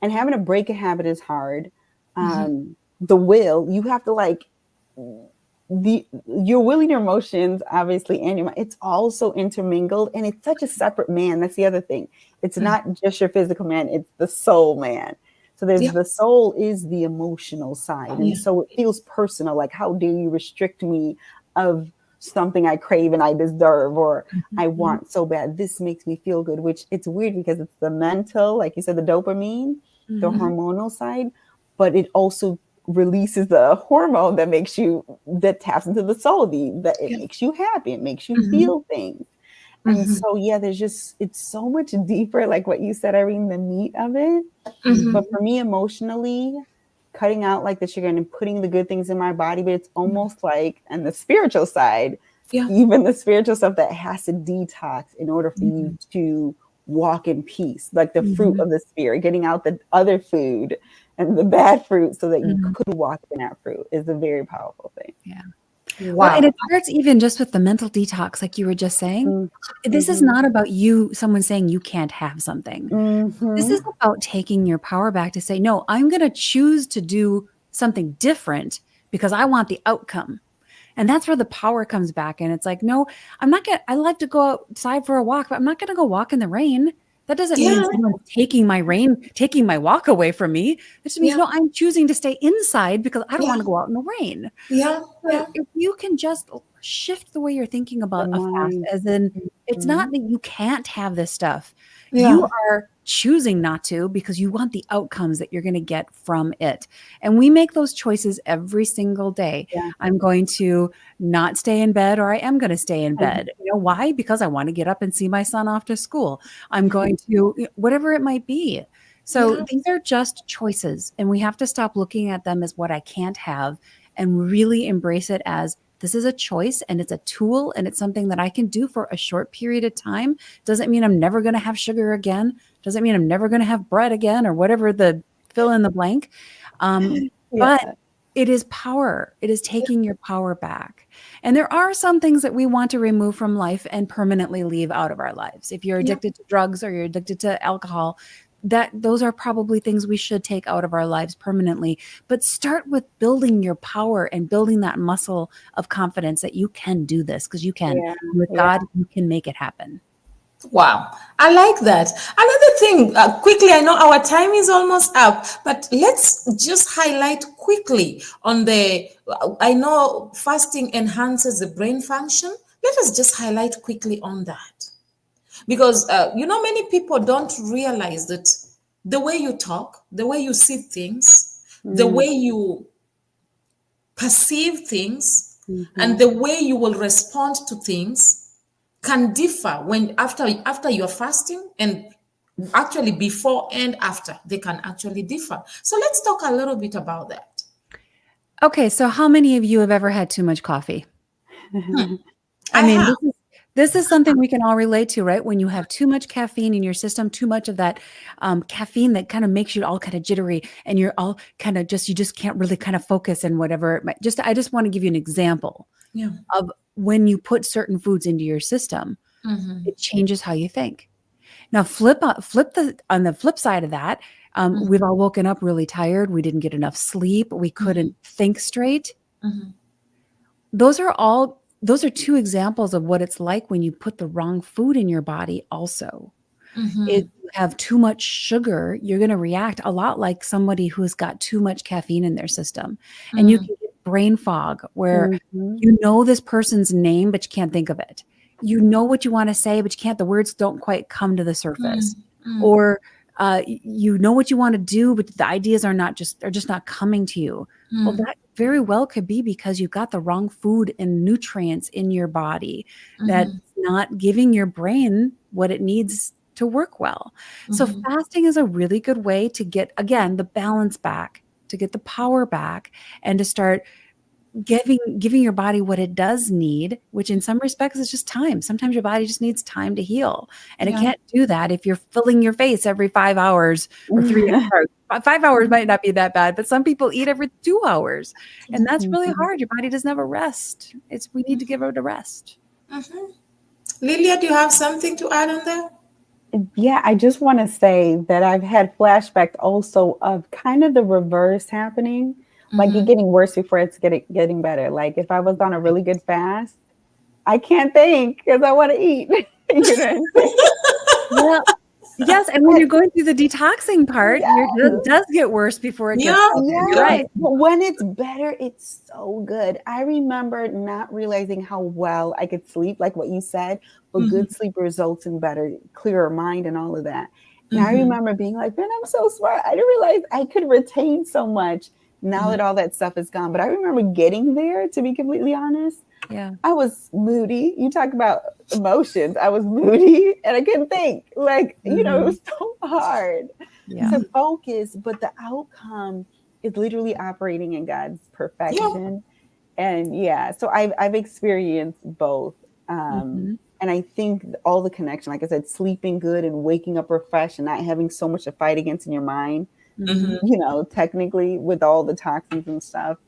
and having to break a habit is hard. The will, you have to like your will and your emotions, obviously, and your mind, it's also intermingled, and it's such a separate man. That's the other thing. It's not just your physical man, it's the soul man. So there's the soul is the emotional side. And so it feels personal. Like, how dare you restrict me of something I crave and I deserve, or I want so bad. This makes me feel good, which it's weird because it's the mental, like you said, the dopamine, the hormonal side, but it also releases the hormone that taps into the soul, that it makes you happy. It makes you feel things. And so, it's so much deeper, like what you said, Irene, the meat of it. But for me, emotionally, cutting out like the sugar and putting the good things in my body, but it's almost like, and the spiritual side, even the spiritual stuff that has to detox in order for you to walk in peace, like the fruit of the spirit, getting out the other food and the bad fruit so that you could walk in that fruit is a very powerful thing. Yeah. Wow. Well, and it starts even just with the mental detox, like you were just saying. This is not about someone saying you can't have something. This is about taking your power back to say, no, I'm going to choose to do something different because I want the outcome. And that's where the power comes back. And it's like, no, I like to go outside for a walk, but I'm not going to go walk in the rain. That doesn't mean someone's taking my walk away from me. It just means, no, I'm choosing to stay inside because I don't want to go out in the rain. So if you can just shift the way you're thinking about a fast, as in, it's not that you can't have this stuff. You are choosing not to because you want the outcomes that you're going to get from it. And we make those choices every single day. I'm going to not stay in bed, or I am going to stay in bed. You know why? Because I want to get up and see my son off to school. I'm going to, whatever it might be. So these are just choices, and we have to stop looking at them as what I can't have and really embrace it as this is a choice, and it's a tool, and it's something that I can do for a short period of time. Doesn't mean I'm never going to have sugar again. Doesn't mean I'm never going to have bread again, or whatever the fill in the blank. But it is power. It is taking your power back. And there are some things that we want to remove from life and permanently leave out of our lives. If you're addicted to drugs or you're addicted to alcohol, those are probably things we should take out of our lives permanently. But start with building your power and building that muscle of confidence that you can do this, because you can. With God, you can make it happen. Wow, I like that. Another thing, quickly, I know our time is almost up, but let's just highlight quickly on I know fasting enhances the brain function. Let us just highlight quickly on that. Because, many people don't realize that the way you talk, the way you see things, the way you perceive things, and the way you will respond to things can differ when after you're fasting, and actually before and after they can actually differ. So let's talk a little bit about that. Okay, so how many of you have ever had too much coffee? This is something we can all relate to, right? When you have too much caffeine in your system, too much of that caffeine that kind of makes you all kind of jittery, and you're all kind of you just can't really kind of focus and whatever. I just want to give you an example of when you put certain foods into your system, it changes how you think. Now, on the flip side of that, we've all woken up really tired. We didn't get enough sleep. We couldn't think straight. Those are two examples of what it's like when you put the wrong food in your body also. If you have too much sugar, you're going to react a lot like somebody who's got too much caffeine in their system. And you can get brain fog where you know this person's name, but you can't think of it. You know what you want to say, but you can't, the words don't quite come to the surface. Or you know what you want to do, but the ideas they're just not coming to you. Well, that very well could be because you've got the wrong food and nutrients in your body that's not giving your brain what it needs to work well. So fasting is a really good way to get, again, the balance back, to get the power back, and to start giving your body what it does need, which in some respects is just time. Sometimes your body just needs time to heal. And it can't do that if you're filling your face every 5 hours or 3 hours. 5 hours might not be that bad, but some people eat every 2 hours. And that's really hard. Your body doesn't have a rest. We need to give it a rest. Lilia, do you have something to add on that? Yeah, I just want to say that I've had flashbacks also of kind of the reverse happening. Like it getting worse before it's getting better. Like if I was on a really good fast, I can't think because I want to eat. You know what I'm saying? Well, yes, and when you're going through the detoxing part, it does get worse before it gets better. Yeah. Right. But when it's better, it's so good. I remember not realizing how well I could sleep, like what you said, but good sleep results in better, clearer mind and all of that. And I remember being like, man, I'm so smart. I didn't realize I could retain so much now that all that stuff is gone. But I remember getting there, to be completely honest. Yeah. I was moody. You talk about emotions. I was moody and I couldn't think. Like, you know, it was so hard to focus, but the outcome is literally operating in God's perfection. And so I've experienced both. And I think all the connection, like I said, sleeping good and waking up refreshed and not having so much to fight against in your mind, you know, technically with all the toxins and stuff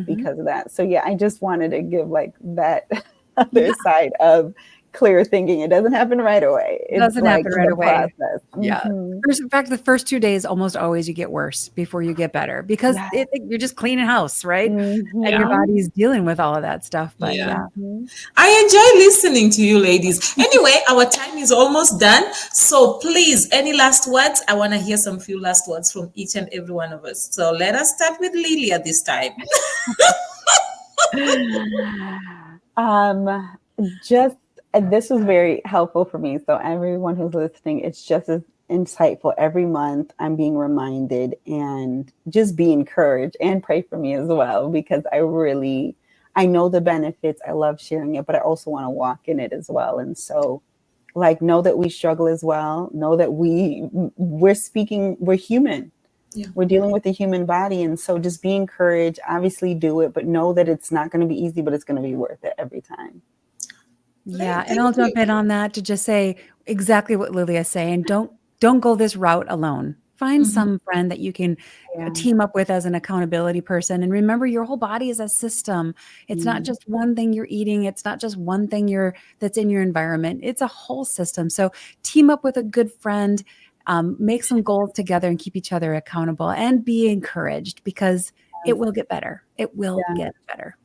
because of that. So yeah, I just wanted to give like that other side of clear thinking. It doesn't happen right away. It doesn't happen right away. Process. Yeah. In fact, the first 2 days almost always you get worse before you get better because you're just cleaning house, right? And your body's dealing with all of that stuff. But I enjoy listening to you ladies. Anyway, our time is almost done. So please, any last words? I want to hear some few last words from each and every one of us. So let us start with Lilia this time. This was very helpful for me. So everyone who's listening, it's just as insightful. Every month I'm being reminded and just be encouraged and pray for me as well, because I know the benefits. I love sharing it, but I also want to walk in it as well. And so like, know that we struggle as well. Know that we're human. Yeah. We're dealing with the human body. And so just be encouraged, obviously do it, but know that it's not going to be easy, but it's going to be worth it every time. Yeah. And I'll jump in on that to just say exactly what Lilia's saying. Don't go this route alone. Find some friend that you can team up with as an accountability person. And remember, your whole body is a system. It's not just one thing you're eating. It's not just one thing that's in your environment. It's a whole system. So team up with a good friend, make some goals together and keep each other accountable and be encouraged because it will get better. It will get better.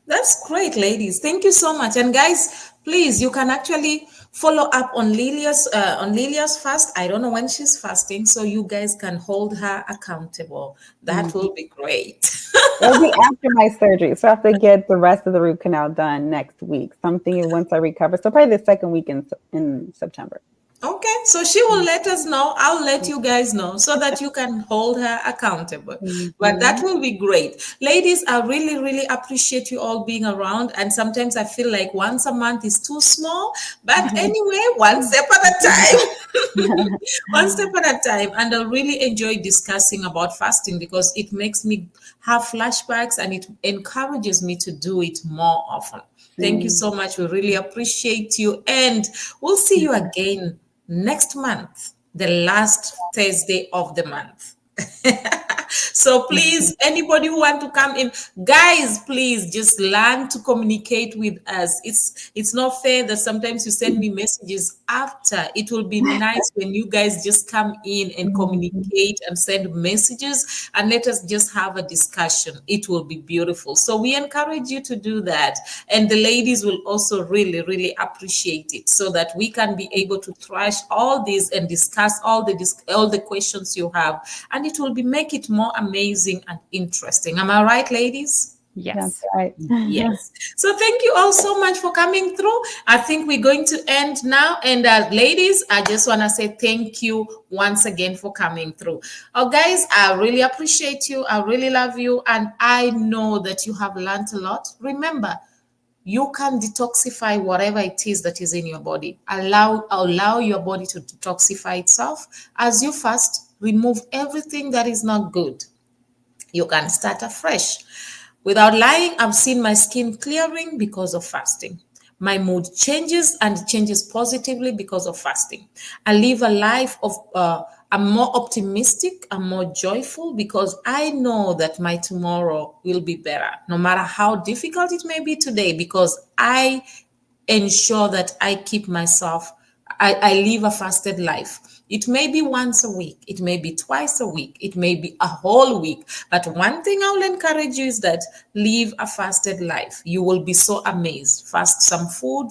That's great, ladies. Thank you so much. And guys, please, you can actually follow up on Lilia's fast. I don't know when she's fasting, so you guys can hold her accountable. That will be great. It'll be after my surgery, so I have to get the rest of the root canal done next week. Something once I recover. So probably the second week in September. Okay, so she will let us know. I'll let you guys know so that you can hold her accountable. But that will be great. Ladies, I really, really appreciate you all being around. And sometimes I feel like once a month is too small. But anyway, one step at a time. One step at a time. And I really enjoy discussing about fasting because it makes me have flashbacks and it encourages me to do it more often. Thank you so much. We really appreciate you. And we'll see you again next month, the last Thursday of the month. So please, anybody who want to come in, guys, please just learn to communicate with us. It's not fair that sometimes you send me messages after. It will be nice when you guys just come in and communicate and send messages and let us just have a discussion. It will be beautiful. So we encourage you to do that. And the ladies will also really, really appreciate it, so that we can be able to thrash all this and discuss all the questions you have, and it will make it more amazing and interesting. Am I right, ladies? Yes. That's right. Yes. So thank you all so much for coming through. I think we're going to end now. And ladies, I just want to say thank you once again for coming through. Oh, guys, I really appreciate you. I really love you. And I know that you have learned a lot. Remember, you can detoxify whatever it is that is in your body. Allow your body to detoxify itself. As you fast, remove everything that is not good. You can start afresh. Without lying, I've seen my skin clearing because of fasting. My mood changes, and it changes positively because of fasting. I live a life of, I'm more optimistic, I'm more joyful, because I know that my tomorrow will be better, no matter how difficult it may be today, because I ensure that I keep myself, I live a fasted life. It may be once a week, it may be twice a week, it may be a whole week. But one thing I will encourage you is that live a fasted life. You will be so amazed. Fast some food,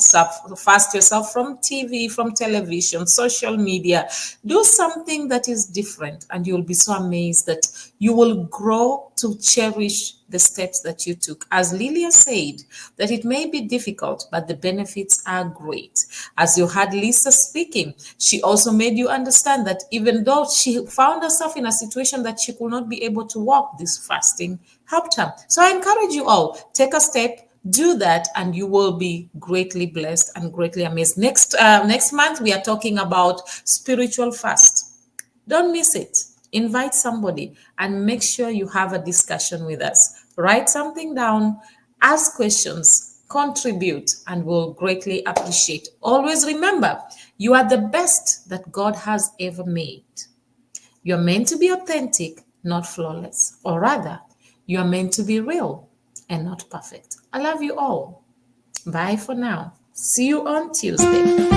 fast yourself from TV, from television, social media. Do something that is different, and you'll be so amazed that you will grow to cherish the steps that you took. As Lillia said, that it may be difficult, but the benefits are great. As you heard Lisa speaking, she also made you understand that even though she found herself in a situation that she could not be able to walk, this fasting helped her. So I encourage you all, take a step, do that, and you will be greatly blessed and greatly amazed. Next month, we are talking about spiritual fast. Don't miss it. Invite somebody and make sure you have a discussion with us. Write something down, ask questions, contribute, and we'll greatly appreciate. Always remember, you are the best that God has ever made. You're meant to be authentic, not flawless. Or rather, you are meant to be real and not perfect. I love you all. Bye for now. See you on Tuesday.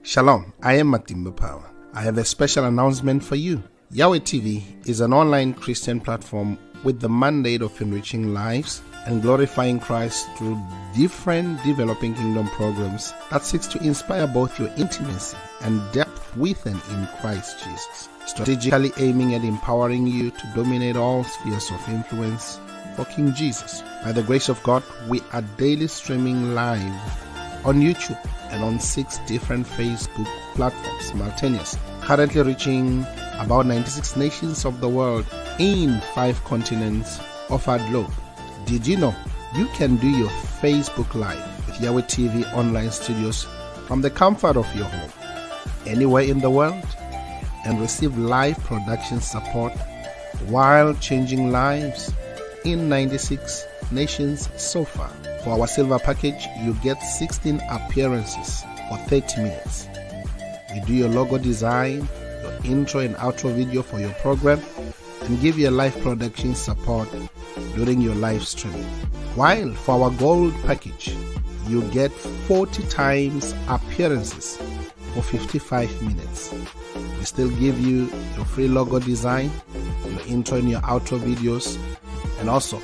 Shalom, I am Matimba Power. I have a special announcement for you. Yahweh TV is an online Christian platform with the mandate of enriching lives and glorifying Christ through different developing kingdom programs that seeks to inspire both your intimacy and depth with and in Christ Jesus, strategically aiming at empowering you to dominate all spheres of influence for King Jesus. By the grace of God, we are daily streaming live on YouTube and on 6 different Facebook platforms simultaneously, currently reaching about 96 nations of the world in 5 continents of our globe. Did you know you can do your Facebook Live with Yahweh TV online studios from the comfort of your home, anywhere in the world, and receive live production support while changing lives in 96 nations so far? For our silver package, you get 16 appearances for 30 minutes. We do your logo design, your intro and outro video for your program, and give you live production support during your live streaming. While for our gold package, you get 40 times appearances for 55 minutes. We still give you your free logo design, your intro and your outro videos, and also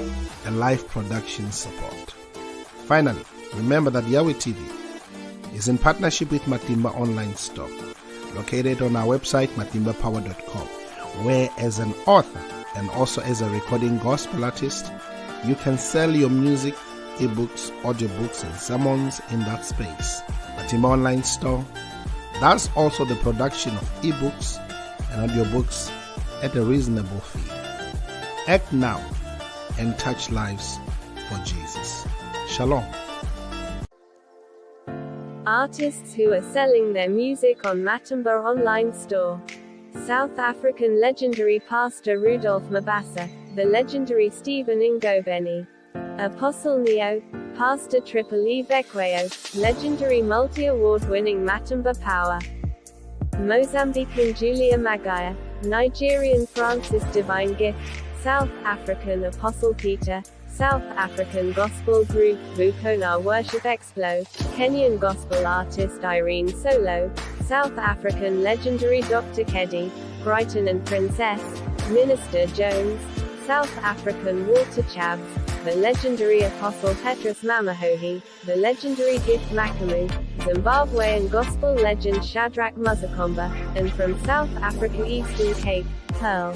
a live production support. Finally, remember that Yahweh TV is in partnership with Matimba Online Store, located on our website, matimbapower.com, where as an author and also as a recording gospel artist, you can sell your music, ebooks, audiobooks, and sermons in that space. Matimba Online Store does also the production of ebooks and audiobooks at a reasonable fee. Act now and touch lives for Jesus. Shalom. Artists who are selling their music on Matimba Online Store. South African legendary pastor Rudolph Mabasa, the legendary Stephen Ngobeni, Apostle Neo, Pastor Triple E Bekweyo, legendary multi-award-winning Matimba Power, Mozambican Julia Magaya, Nigerian Francis Divine Gift, South African Apostle Peter, South African Gospel Group Vukona Worship Explo, Kenyan Gospel Artist Irene Solo, South African legendary Dr. Keddy, Brighton and Princess, Minister Jones, South African Walter Chabs, the legendary Apostle Petrus Mamahohi, the legendary Gift Makamu, Zimbabwean Gospel legend Shadrach Muzakomba, and from South Africa Eastern Cape, Pearl.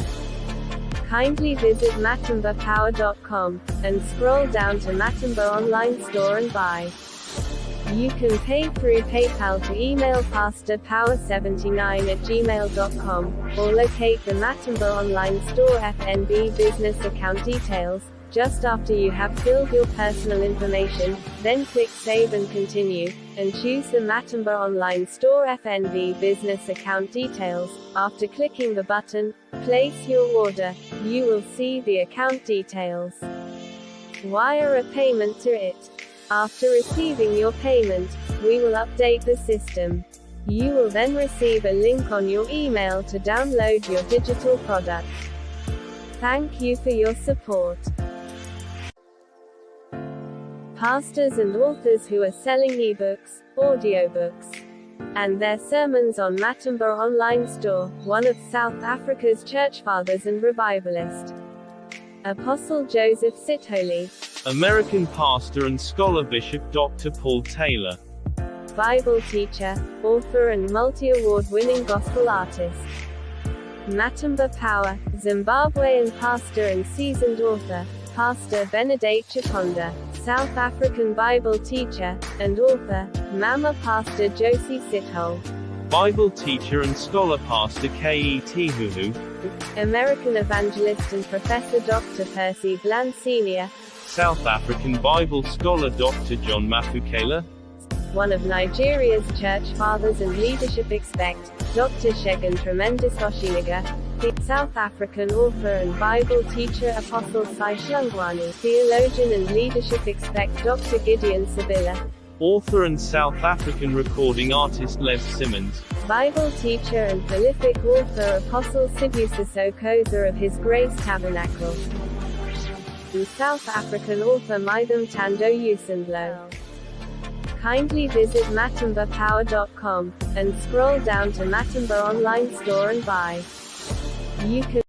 Kindly visit matimbapower.com, and scroll down to Matimba Online Store and buy. You can pay through PayPal to email pastorpower79@gmail.com, or locate the Matimba Online Store FNB business account details, just after you have filled your personal information, then click Save and Continue, and choose the Matimba Online Store FNB business account details. After clicking the button, Place Your Order, you will see the account details. Wire a payment to it. After receiving your payment, we will update the system. You will then receive a link on your email to download your digital product. Thank you for your support. Pastors and authors who are selling ebooks, audiobooks, and their sermons on Matimba Online Store, one of South Africa's church fathers and revivalist, Apostle Joseph Sitholy, American pastor and scholar Bishop Dr. Paul Taylor, Bible teacher, author and multi-award-winning gospel artist, Matimba Power, Zimbabwean pastor and seasoned author, Pastor Benedict Chikonda, South African Bible teacher, and author, Mama Pastor Josie Sithole, Bible teacher and scholar Pastor K.E.T. Huhu, American evangelist and professor Dr. Percy Bland Sr., South African Bible scholar Dr. John Mafukela, one of Nigeria's church fathers and leadership expect, Dr. Shegun Tremendous Oshiniga, the South African author and Bible teacher Apostle Sai Shlungwani, theologian and leadership expect Dr. Gideon Sabila, author and South African recording artist Les Simmons, Bible teacher and prolific author Apostle Sibusiso Koza of His Grace Tabernacle, and South African author Mitham Tando Usendlo. Kindly visit matimbapower.com, and scroll down to Matimba Online Store and buy. You can